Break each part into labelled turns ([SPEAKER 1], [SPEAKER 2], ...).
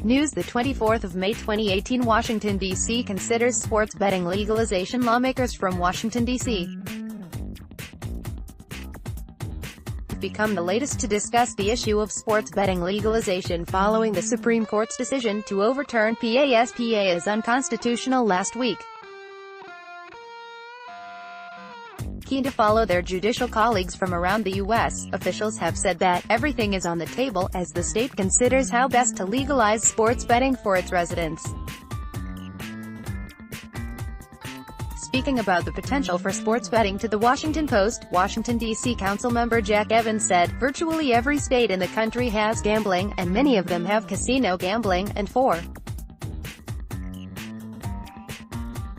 [SPEAKER 1] News: the 24th of May 2018, Washington D.C. considers sports betting legalization. Lawmakers from Washington D.C. have become the latest to discuss the issue of sports betting legalization following the Supreme Court's decision to overturn PASPA as unconstitutional last week. Keen to follow their judicial colleagues from around the U.S., officials have said that everything is on the table as the state considers how best to legalize sports betting for its residents. Speaking about the potential for sports betting to the Washington Post, Washington, D.C. Councilmember Jack Evans said, "Virtually every state in the country has gambling, and many of them have casino gambling, and for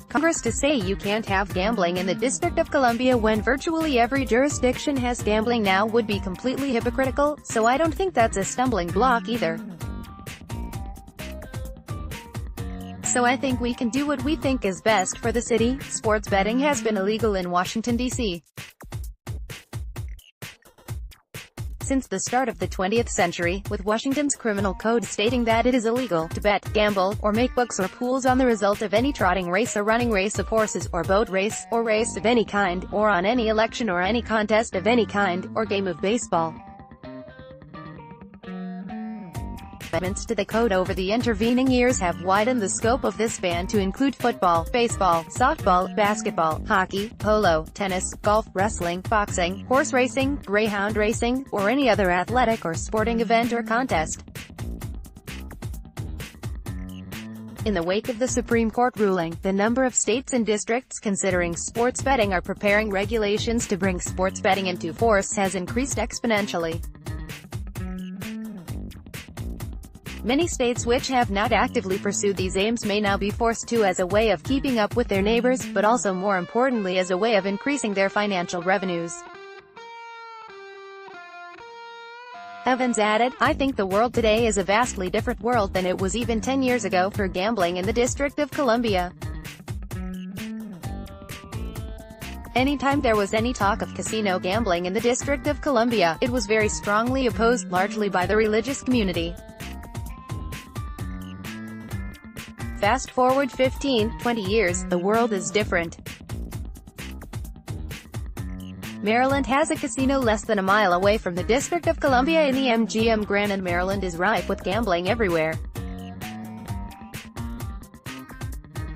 [SPEAKER 1] Congress to say you can't have gambling in the District of Columbia when virtually every jurisdiction has gambling now would be completely hypocritical, so I don't think that's a stumbling block either. So I think we can do what we think is best for the city." Sports betting has been illegal in Washington, D.C. since the start of the 20th century, with Washington's criminal code stating that it is illegal to bet, gamble, or make books or pools on the result of any trotting race or running race of horses, or boat race, or race of any kind, or on any election or any contest of any kind, or game of baseball. Amendments to the code over the intervening years have widened the scope of this ban to include football, baseball, softball, basketball, hockey, polo, tennis, golf, wrestling, boxing, horse racing, greyhound racing, or any other athletic or sporting event or contest. In the wake of the Supreme Court ruling, the number of states and districts considering sports betting are preparing regulations to bring sports betting into force has increased exponentially. Many states which have not actively pursued these aims may now be forced to as a way of keeping up with their neighbors, but also more importantly as a way of increasing their financial revenues. Evans added, "I think the world today is a vastly different world than it was even 10 years ago for gambling in the District of Columbia. Anytime there was any talk of casino gambling in the District of Columbia, it was very strongly opposed, largely by the religious community. Fast forward 15-20 years, the world is different. Maryland has a casino less than a mile away from the District of Columbia in the MGM Grand, and Maryland is rife with gambling everywhere.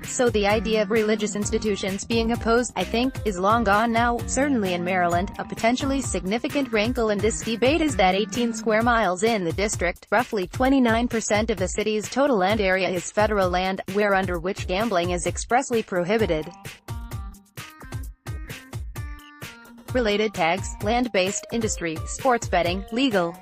[SPEAKER 1] So the idea of religious institutions being opposed, I think, is long gone now." Certainly in Maryland, a potentially significant wrinkle in this debate is that 18 square miles in the district, roughly 29% of the city's total land area, is federal land, where under which gambling is expressly prohibited. Related tags: land-based, industry, sports betting, legal.